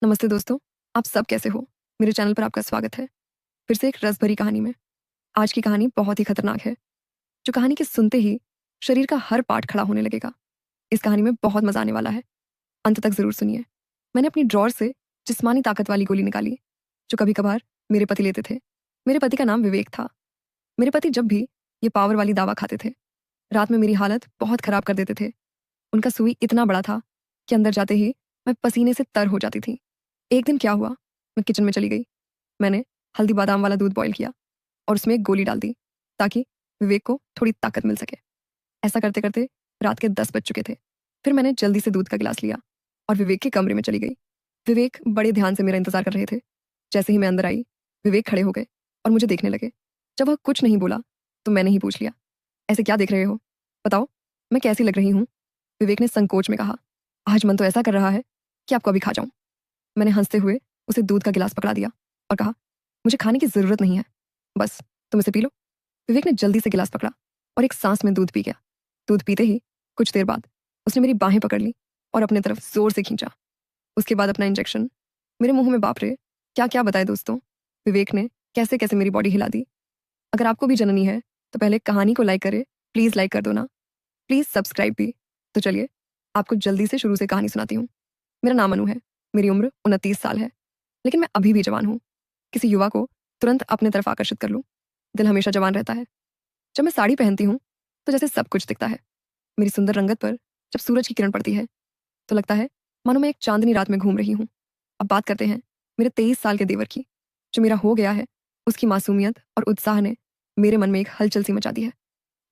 नमस्ते दोस्तों, आप सब कैसे हो? मेरे चैनल पर आपका स्वागत है। फिर से एक रस भरी कहानी में। आज की कहानी बहुत ही खतरनाक है, जो कहानी के सुनते ही शरीर का हर पार्ट खड़ा होने लगेगा। इस कहानी में बहुत मज़ा आने वाला है, अंत तक ज़रूर सुनिए। मैंने अपनी ड्रॉर से जिस्मानी ताकत वाली गोली निकाली, जो कभी-कभार मेरे पति लेते थे। मेरे पति का नाम विवेक था। मेरे पति जब भी ये पावर वाली दवा खाते थे, रात में मेरी हालत बहुत खराब कर देते थे। उनका सुई इतना बड़ा था कि अंदर जाते ही मैं पसीने से तर हो जाती थी। एक दिन क्या हुआ, मैं किचन में चली गई। मैंने हल्दी बादाम वाला दूध बॉयल किया और उसमें एक गोली डाल दी, ताकि विवेक को थोड़ी ताकत मिल सके। ऐसा करते करते रात के 10 बज चुके थे। फिर मैंने जल्दी से दूध का गिलास लिया और विवेक के कमरे में चली गई। विवेक बड़े ध्यान से मेरा इंतजार कर रहे थे। जैसे ही मैं अंदर आई, विवेक खड़े हो गए और मुझे देखने लगे। जब वह कुछ नहीं बोला तो मैंने ही पूछ लिया, ऐसे क्या देख रहे हो? बताओ, मैं कैसी लग रही हूँ? विवेक ने संकोच में कहा, आज मन तो ऐसा कर रहा है कि आपको अभी खा जाऊं। मैंने हंसते हुए उसे दूध का गिलास पकड़ा दिया और कहा, मुझे खाने की जरूरत नहीं है, बस तुम इसे पी लो। विवेक ने जल्दी से गिलास पकड़ा और एक सांस में दूध पी गया। दूध पीते ही कुछ देर बाद उसने मेरी बाहें पकड़ ली और अपने तरफ जोर से खींचा। उसके बाद अपना इंजेक्शन मेरे मुंह में। बाप रे, क्या क्या बताए दोस्तों, विवेक ने कैसे कैसे मेरी बॉडी हिला दी। अगर आपको भी जननी है तो पहले कहानी को लाइक करे, प्लीज लाइक कर दो ना, प्लीज सब्सक्राइब भी। तो चलिए, आपको जल्दी से शुरू से कहानी सुनाती हूँ। मेरा नाम अनु है। मेरी उम्र 29 साल है, लेकिन मैं अभी भी जवान हूँ। किसी युवा को तुरंत अपने तरफ आकर्षित कर लूँ, दिल हमेशा जवान रहता है। जब मैं साड़ी पहनती हूँ तो जैसे सब कुछ दिखता है। मेरी सुंदर रंगत पर जब सूरज की किरण पड़ती है तो लगता है मानो मैं एक चांदनी रात में घूम रही हूँ। अब बात करते हैं मेरे 23 साल के देवर की। जो मेरा हो गया है, उसकी मासूमियत और उत्साह ने मेरे मन में एक हलचल सी मचा दी है।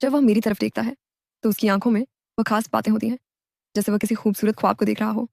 जब वह मेरी तरफ देखता है तो उसकी आंखों में वह खास बातें होती हैं, जैसे वह किसी खूबसूरत ख्वाब को देख रहा हो।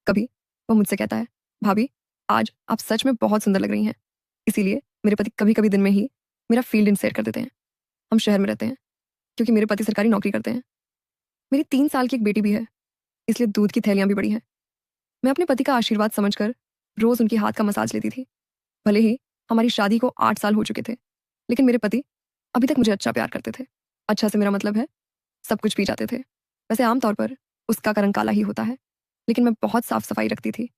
कभी वह मुझसे कहता है, भाभी, आज आप सच में बहुत सुंदर लग रही हैं। इसीलिए मेरे पति कभी कभी दिन में ही मेरा फील्ड इन सेट कर देते हैं। हम शहर में रहते हैं क्योंकि मेरे पति सरकारी नौकरी करते हैं। मेरी 3 साल की एक बेटी भी है, इसलिए दूध की थैलियां भी बड़ी हैं। मैं अपने पति का आशीर्वाद समझकर रोज उनके हाथ का मसाज लेती थी। भले ही हमारी शादी को 8 साल हो चुके थे, लेकिन मेरे पति अभी तक मुझे अच्छा प्यार करते थे। अच्छा से मेरा मतलब है, सब कुछ पी जाते थे। वैसे आमतौर पर उसका का रंग काला ही होता है, लेकिन मैं बहुत साफ सफाई रखती थी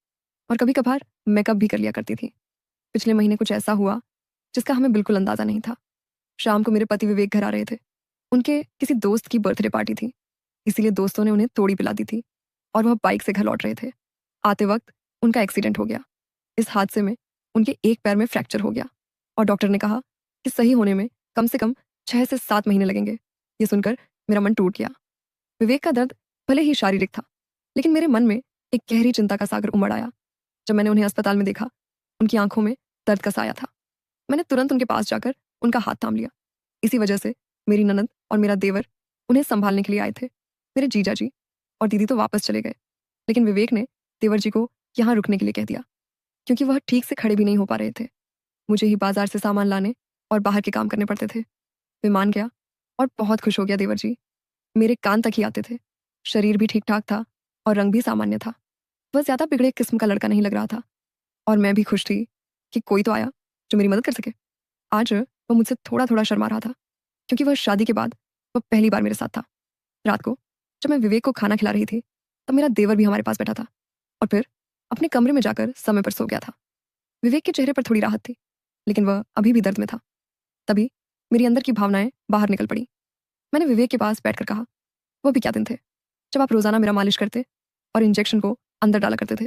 और कभी कभार मेकअप भी कर लिया करती थी। पिछले महीने कुछ ऐसा हुआ जिसका हमें बिल्कुल अंदाजा नहीं था। शाम को मेरे पति विवेक घर आ रहे थे। उनके किसी दोस्त की बर्थडे पार्टी थी, इसीलिए दोस्तों ने उन्हें तोड़ी पिला दी थी और वह बाइक से घर लौट रहे थे। आते वक्त उनका एक्सीडेंट हो गया। इस हादसे में उनके एक पैर में फ्रैक्चर हो गया और डॉक्टर ने कहा कि सही होने में कम से कम 6 से 7 महीने लगेंगे। ये सुनकर मेरा मन टूट गया। विवेक का दर्द भले ही शारीरिक था, लेकिन मेरे मन में एक गहरी चिंता का सागर उमड़ आया। जब मैंने उन्हें अस्पताल में देखा, उनकी आंखों में दर्द का साया था। मैंने तुरंत उनके पास जाकर उनका हाथ थाम लिया। इसी वजह से मेरी ननद और मेरा देवर उन्हें संभालने के लिए आए थे। मेरे जीजा जी और दीदी तो वापस चले गए, लेकिन विवेक ने देवर जी को यहाँ रुकने के लिए कह दिया, क्योंकि वह ठीक से खड़े भी नहीं हो पा रहे थे। मुझे ही बाजार से सामान लाने और बाहर के काम करने पड़ते थे। वे मान गया और बहुत खुश हो गया देवर जी। मेरे कान तक ही आते थे। शरीर भी ठीक ठाक था और रंग भी सामान्य था। वह ज्यादा बिगड़े किस्म का लड़का नहीं लग रहा था और मैं भी खुश थी कि कोई तो आया जो मेरी मदद कर सके। आज वह मुझसे थोड़ा थोड़ा शर्मा रहा था, क्योंकि वह शादी के बाद वह पहली बार मेरे साथ था। रात को जब मैं विवेक को खाना खिला रही थी, तब मेरा देवर भी हमारे पास बैठा था और फिर अपने कमरे में जाकर समय पर सो गया था। विवेक के चेहरे पर थोड़ी राहत थी, लेकिन वह अभी भी दर्द में था। तभी मेरी अंदर की भावनाएं बाहर निकल पड़ी। मैंने विवेक के पास बैठकर कहा, वो भी क्या दिन थे जब आप रोजाना मेरा मालिश करते और इंजेक्शन को अंदर डाला करते थे।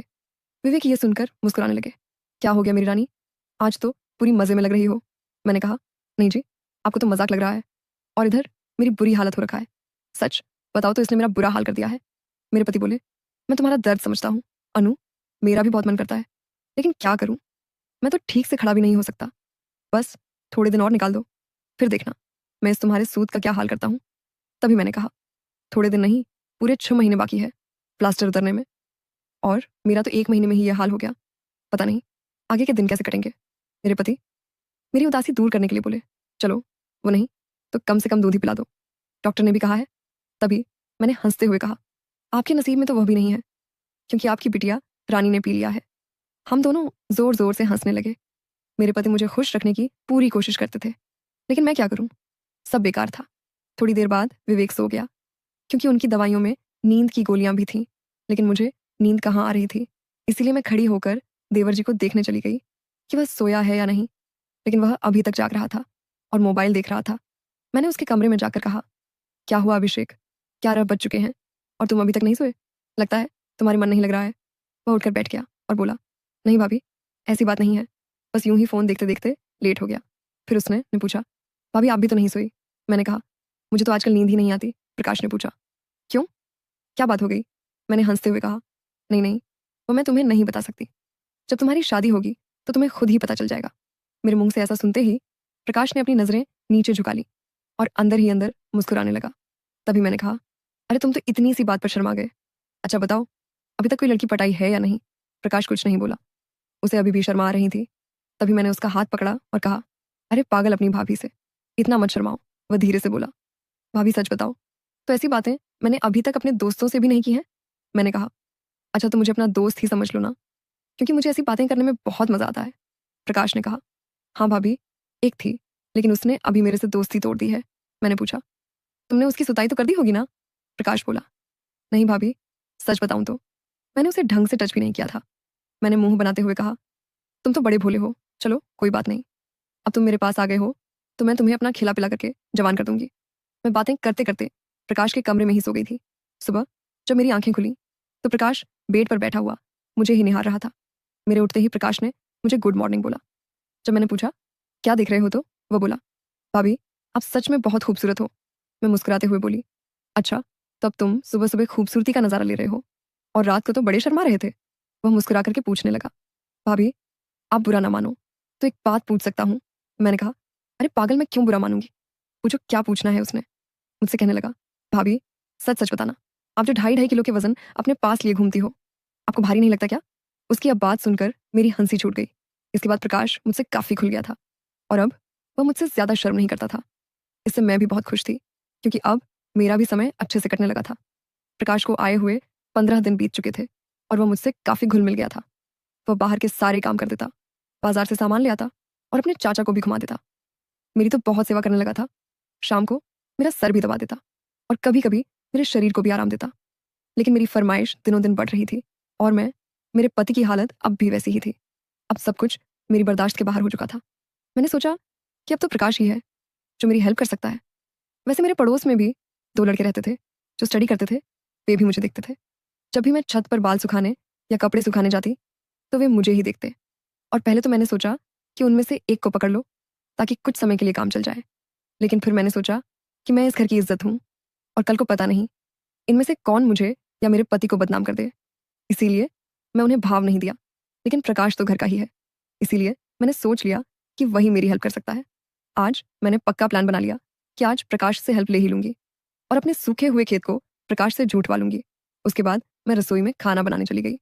विवेक ये सुनकर मुस्कुराने लगे। क्या हो गया मेरी रानी, आज तो पूरी मजे में लग रही हो। मैंने कहा, नहीं जी, आपको तो मजाक लग रहा है, और इधर मेरी बुरी हालत हो रखा है। सच बताओ तो इसने मेरा बुरा हाल कर दिया है। मेरे पति बोले, मैं तुम्हारा दर्द समझता हूँ अनु, मेरा भी बहुत मन करता है, लेकिन क्या करूँ, मैं तो ठीक से खड़ा भी नहीं हो सकता। बस थोड़े दिन और निकाल दो, फिर देखना मैं इस तुम्हारे सूद का क्या हाल करता हूँ। तभी मैंने कहा, थोड़े दिन नहीं, पूरे 6 महीने बाकी है प्लास्टर उतरने में, और मेरा तो 1 महीने में ही यह हाल हो गया। पता नहीं आगे के दिन कैसे कटेंगे। मेरे पति मेरी उदासी दूर करने के लिए बोले, चलो वो नहीं तो कम से कम दूध ही पिला दो, डॉक्टर ने भी कहा है। तभी मैंने हंसते हुए कहा, आपके नसीब में तो वह भी नहीं है, क्योंकि आपकी बिटिया रानी ने पी लिया है। हम दोनों जोर जोर से हंसने लगे। मेरे पति मुझे खुश रखने की पूरी कोशिश करते थे, लेकिन मैं क्या करूं, सब बेकार था। थोड़ी देर बाद विवेक सो गया, क्योंकि उनकी दवाइयों में नींद की गोलियां भी थीं, लेकिन मुझे नींद कहाँ आ रही थी। इसीलिए मैं खड़ी होकर देवर जी को देखने चली गई कि वह सोया है या नहीं, लेकिन वह अभी तक जाग रहा था और मोबाइल देख रहा था। मैंने उसके कमरे में जाकर कहा, क्या हुआ अभिषेक, 11 बज चुके हैं और तुम अभी तक नहीं सोए? लगता है तुम्हारी मन नहीं लग रहा है। वह उठकर बैठ गया और बोला, नहीं भाभी, ऐसी बात नहीं है, बस यूं ही फ़ोन देखते देखते लेट हो गया। फिर उसने ने पूछा, भाभी आप भी तो नहीं सोई? मैंने कहा, मुझे तो आजकल नींद ही नहीं आती। प्रकाश ने पूछा, क्यों, क्या बात हो गई? मैंने हंसते हुए कहा, नहीं नहीं, वो मैं तुम्हें नहीं बता सकती। जब तुम्हारी शादी होगी तो तुम्हें खुद ही पता चल जाएगा। मेरे मुंह से ऐसा सुनते ही प्रकाश ने अपनी नज़रें नीचे झुका ली और अंदर ही अंदर मुस्कुराने लगा। तभी मैंने कहा, अरे तुम तो इतनी सी बात पर शर्मा गए। अच्छा बताओ, अभी तक कोई लड़की पटाई है या नहीं? प्रकाश कुछ नहीं बोला। उसे अभी भी शर्मा आ रही थी। तभी मैंने उसका हाथ पकड़ा और कहा, अरे पागल अपनी भाभी से, इतना मत शर्माओ। वह धीरे से बोला, भाभी सच बताओ, तो ऐसी बातें मैंने अभी तक अपने दोस्तों से भी नहीं की हैं। मैंने कहा, अच्छा तो मुझे अपना दोस्त ही समझ लो ना, क्योंकि मुझे ऐसी बातें करने में बहुत मजा आता है। प्रकाश ने कहा, हाँ भाभी, एक थी, लेकिन उसने अभी मेरे से दोस्ती तोड़ दी है। मैंने पूछा, तुमने उसकी सुताई तो कर दी होगी ना? प्रकाश बोला, नहीं भाभी, सच बताऊं तो मैंने उसे ढंग से टच भी नहीं किया था। मैंने मुंह बनाते हुए कहा, तुम तो बड़े भोले हो, चलो कोई बात नहीं। अब तुम मेरे पास आ गए हो तो मैं तुम्हें अपना खिला पिला करके जवान कर दूंगी। मैं बातें करते करते प्रकाश के कमरे में ही सो गई थी। सुबह जब मेरी आंखें खुली तो प्रकाश बेड पर बैठा हुआ मुझे ही निहार रहा था। मेरे उठते ही प्रकाश ने मुझे गुड मॉर्निंग बोला। जब मैंने पूछा, क्या देख रहे हो, तो वह बोला, भाभी आप सच में बहुत खूबसूरत हो। मैं मुस्कुराते हुए बोली, अच्छा तो अब तुम सुबह सुबह खूबसूरती का नज़ारा ले रहे हो और रात को तो बड़े शर्मा रहे थे। वह मुस्कुरा करके पूछने लगा, भाभी आप बुरा ना मानो तो एक बात पूछ सकता हूँ? मैंने कहा, अरे पागल, मैं क्यों बुरा मानूंगी, पूछो क्या पूछना है। उसने मुझसे कहने लगा, भाभी सच सच बताना, आप जो 2.5 किलो के वजन अपने पास लिए घूमती हो, आपको भारी नहीं लगता क्या? उसकी अब बात सुनकर मेरी हंसी छूट गई। इसके बाद प्रकाश मुझसे काफ़ी खुल गया था और अब वह मुझसे ज़्यादा शर्म नहीं करता था। इससे मैं भी बहुत खुश थी, क्योंकि अब मेरा भी समय अच्छे से कटने लगा था। प्रकाश को आए हुए 15 दिन बीत चुके थे और वह मुझसे काफ़ी घुल मिल गया था। वह बाहर के सारे काम कर देता, बाजार से सामान ले आता और अपने चाचा को भी घुमा देता। मेरी तो बहुत सेवा करने लगा था। शाम को मेरा सर भी दबा देता और कभी कभी मेरे शरीर को भी आराम देता। लेकिन मेरी फरमाइश दिनों दिन बढ़ रही थी और मेरे पति की हालत अब भी वैसी ही थी। अब सब कुछ मेरी बर्दाश्त के बाहर हो चुका था। मैंने सोचा कि अब तो प्रकाश ही है जो मेरी हेल्प कर सकता है। वैसे मेरे पड़ोस में भी 2 लड़के रहते थे जो स्टडी करते थे। वे भी मुझे देखते थे। जब भी मैं छत पर बाल सुखाने या कपड़े सुखाने जाती तो वे मुझे ही देखते। और पहले तो मैंने सोचा कि उनमें से एक को पकड़ लो ताकि कुछ समय के लिए काम चल जाए। लेकिन फिर मैंने सोचा कि मैं इस घर की इज्जत हूँ और कल को पता नहीं इनमें से कौन मुझे या मेरे पति को बदनाम कर दे। इसीलिए मैं उन्हें भाव नहीं दिया। लेकिन प्रकाश तो घर का ही है, इसीलिए मैंने सोच लिया कि वही मेरी हेल्प कर सकता है। आज मैंने पक्का प्लान बना लिया कि आज प्रकाश से हेल्प ले ही लूंगी और अपने सूखे हुए खेत को प्रकाश से झूठवा लूंगी। उसके बाद मैं रसोई में खाना बनाने चली गई।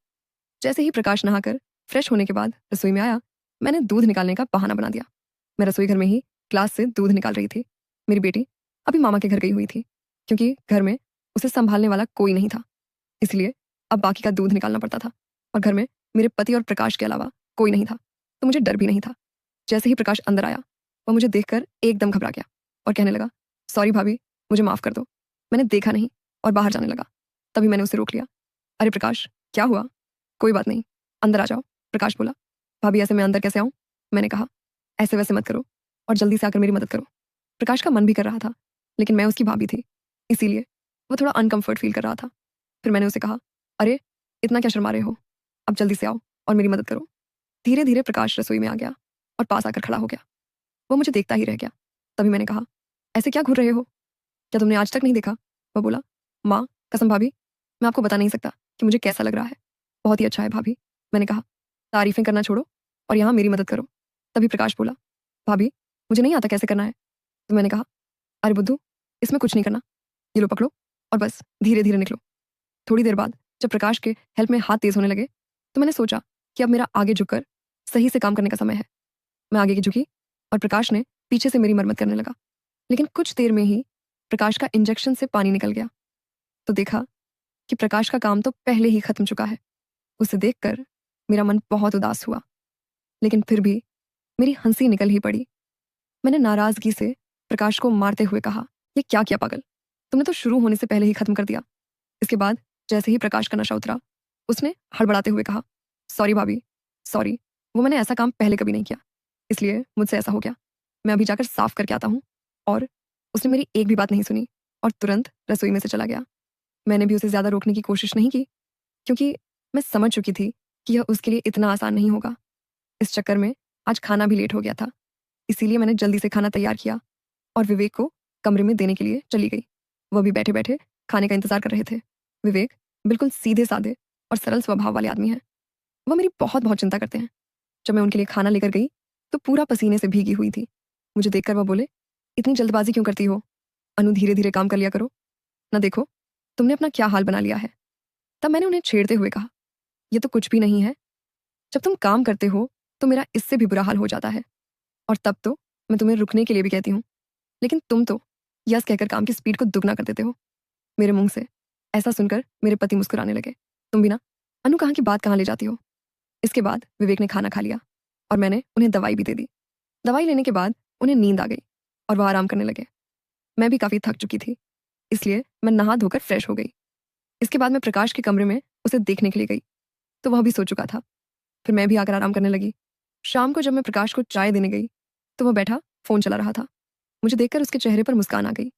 जैसे ही प्रकाश नहाकर फ्रेश होने के बाद रसोई में आया, मैंने दूध निकालने का बहाना बना दिया। मैं रसोई घर में ही ग्लास से दूध निकाल रही थी। मेरी बेटी अभी मामा के घर गई हुई थी, क्योंकि घर में उसे संभालने वाला कोई नहीं था। इसलिए अब बाकी का दूध निकालना पड़ता था और घर में मेरे पति और प्रकाश के अलावा कोई नहीं था, तो मुझे डर भी नहीं था। जैसे ही प्रकाश अंदर आया, वह मुझे देखकर एकदम घबरा गया और कहने लगा, सॉरी भाभी, मुझे माफ़ कर दो, मैंने देखा नहीं, और बाहर जाने लगा। तभी मैंने उसे रोक लिया। अरे प्रकाश, क्या हुआ? कोई बात नहीं, अंदर आ जाओ। प्रकाश बोला, भाभी ऐसे मैं अंदर कैसे आऊँ? मैंने कहा, ऐसे वैसे मत करो और जल्दी से आकर मेरी मदद करो। प्रकाश का मन भी कर रहा था, लेकिन मैं उसकी भाभी थी, इसीलिए वो थोड़ा अनकंफर्ट फील कर रहा था। फिर मैंने उसे कहा, अरे इतना क्या शर्मा रहे हो, अब जल्दी से आओ और मेरी मदद करो। धीरे धीरे प्रकाश रसोई में आ गया और पास आकर खड़ा हो गया। वो मुझे देखता ही रह गया। तभी मैंने कहा, ऐसे क्या घूर रहे हो, क्या तुमने आज तक नहीं देखा? वह बोला, माँ कसम भाभी, मैं आपको बता नहीं सकता कि मुझे कैसा लग रहा है। बहुत ही अच्छा है भाभी। मैंने कहा, तारीफें करना छोड़ो और यहाँ मेरी मदद करो। तभी प्रकाश बोला, भाभी मुझे नहीं आता कैसे करना है। तो मैंने कहा, अरे बुद्धू, इसमें कुछ नहीं करना, ये लो पकड़ो और बस धीरे धीरे निकलो। थोड़ी देर बाद जब प्रकाश के हेल्प में हाथ तेज होने लगे तो मैंने सोचा कि अब मेरा आगे झुककर सही से काम करने का समय है। मैं आगे की झुकी और प्रकाश ने पीछे से मेरी मरम्मत करने लगा। लेकिन कुछ देर में ही प्रकाश का इंजेक्शन से पानी निकल गया, तो देखा कि प्रकाश का काम तो पहले ही खत्म चुका है। उसे देखकर मेरा मन बहुत उदास हुआ, लेकिन फिर भी मेरी हंसी निकल ही पड़ी। मैंने नाराजगी से प्रकाश को मारते हुए कहा, ये क्या किया पागल, तुमने तो शुरू होने से पहले ही खत्म कर दिया। इसके बाद जैसे ही प्रकाश का नशा उतरा, उसने हड़बड़ाते हुए कहा, सॉरी भाभी, सॉरी, वो मैंने ऐसा काम पहले कभी नहीं किया, इसलिए मुझसे ऐसा हो गया। मैं अभी जाकर साफ करके आता हूँ। और उसने मेरी एक भी बात नहीं सुनी और तुरंत रसोई में से चला गया। मैंने भी उसे ज़्यादा रोकने की कोशिश नहीं की, क्योंकि मैं समझ चुकी थी कि यह उसके लिए इतना आसान नहीं होगा। इस चक्कर में आज खाना भी लेट हो गया था, इसीलिए मैंने जल्दी से खाना तैयार किया और विवेक को कमरे में देने के लिए चली गई। वह भी बैठे बैठे खाने का इंतजार कर रहे थे। विवेक बिल्कुल सीधे साधे और सरल स्वभाव वाले आदमी हैं। वह मेरी बहुत बहुत चिंता करते हैं। जब मैं उनके लिए खाना लेकर गई तो पूरा पसीने से भीगी हुई थी। मुझे देखकर वह बोले, इतनी जल्दबाजी क्यों करती हो? अनु, धीरे धीरे काम कर लिया करो ना। देखो तुमने अपना क्या हाल बना लिया है। तब मैंने उन्हें छेड़ते हुए कहा, यह तो कुछ भी नहीं है। जब तुम काम करते हो तो मेरा इससे भी बुरा हाल हो जाता है, और तब तो मैं तुम्हें रुकने के लिए भी कहती हूँ, लेकिन तुम तो यस कहकर काम की स्पीड को दुगना कर देते हो। मेरे मुंह से ऐसा सुनकर मेरे पति मुस्कुराने लगे। तुम भी ना, अनु कहाँ की बात कहाँ ले जाती हो। इसके बाद विवेक ने खाना खा लिया और मैंने उन्हें दवाई भी दे दी। दवाई लेने के बाद उन्हें नींद आ गई और वह आराम करने लगे। मैं भी काफ़ी थक चुकी थी, इसलिए मैं नहा धोकर फ्रेश हो गई। इसके बाद मैं प्रकाश के कमरे में उसे देखने के लिए गई, तो वह भी सो चुका था। फिर मैं भी आकर आराम करने लगी। शाम को जब मैं प्रकाश को चाय देने गई तो वह बैठा फ़ोन चला रहा था। मुझे देखकर उसके चेहरे पर मुस्कान आ गई।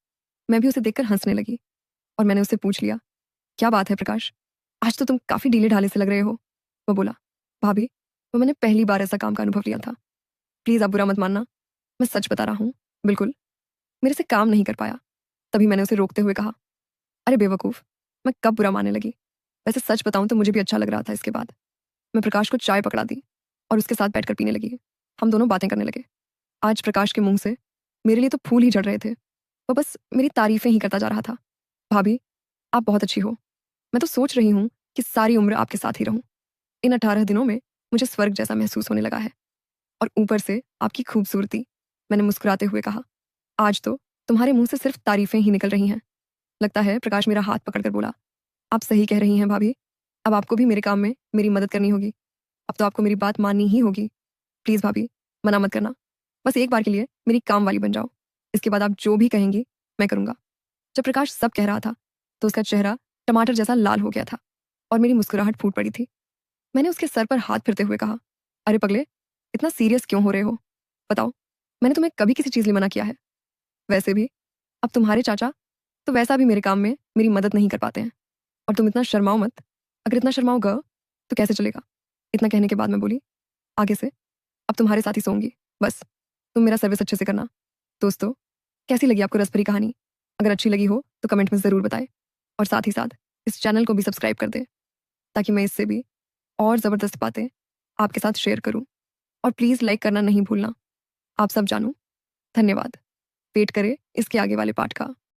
मैं भी उसे देखकर हंसने लगी और मैंने उससे पूछ लिया, क्या बात है प्रकाश, आज तो तुम काफ़ी ढीले ढाले से लग रहे हो। वह बोला, भाभी, वो मैंने पहली बार ऐसा काम का अनुभव लिया था। प्लीज़ आप बुरा मत मानना, मैं सच बता रहा हूँ, बिल्कुल मेरे से काम नहीं कर पाया। तभी मैंने उसे रोकते हुए कहा, अरे बेवकूफ़, मैं कब बुरा मानने लगी। वैसे सच बताऊँ तो मुझे भी अच्छा लग रहा था। इसके बाद मैं प्रकाश को चाय पकड़ा दी और उसके साथ बैठकर पीने लगी। हम दोनों बातें करने लगे। आज प्रकाश के मुंह से मेरे लिए तो फूल ही झड़ रहे थे। वह बस मेरी तारीफें ही करता जा रहा था। भाभी, आप बहुत अच्छी हो। मैं तो सोच रही हूँ कि सारी उम्र आपके साथ ही रहूं। इन 18 दिनों में मुझे स्वर्ग जैसा महसूस होने लगा है। और ऊपर से आपकी खूबसूरती। मैंने मुस्कुराते हुए कहा, आज तो तुम्हारे मुंह से सिर्फ तारीफें ही निकल रही हैं। लगता है प्रकाश मेरा हाथ पकड़कर बोला, आप सही कह रही हैं भाभी। अब आपको भी मेरे काम में मेरी मदद करनी होगी। अब तो आपको मेरी बात माननी ही होगी। प्लीज़ भाभी, मना मत करना। बस एक बार के लिए मेरी काम वाली बन जाओ। इसके बाद आप जो भी कहेंगी मैं करूँगा। जब प्रकाश सब कह रहा था तो उसका चेहरा टमाटर जैसा लाल हो गया था और मेरी मुस्कुराहट फूट पड़ी थी। मैंने उसके सर पर हाथ फिरते हुए कहा, अरे पगले, इतना सीरियस क्यों हो रहे हो? बताओ, मैंने तुम्हें कभी किसी चीज़ लिए मना किया है? वैसे भी अब तुम्हारे चाचा तो वैसा भी मेरे काम में मेरी मदद नहीं कर पाते हैं। और तुम इतना शर्माओ मत। अगर इतना शर्माओगे तो कैसे चलेगा? इतना कहने के बाद मैं बोली, आगे से अब तुम्हारे साथ ही सोऊंगी। बस तुम मेरा सर्विस अच्छे से करना। दोस्तों, कैसी लगी आपको रसभरी कहानी? अगर अच्छी लगी हो तो कमेंट में ज़रूर बताएं और साथ ही साथ इस चैनल को भी सब्सक्राइब कर दें, ताकि मैं इससे भी और ज़बरदस्त बातें आपके साथ शेयर करूं। और प्लीज़ लाइक करना नहीं भूलना। आप सब जानूं। धन्यवाद। वेट करें इसके आगे वाले पार्ट का।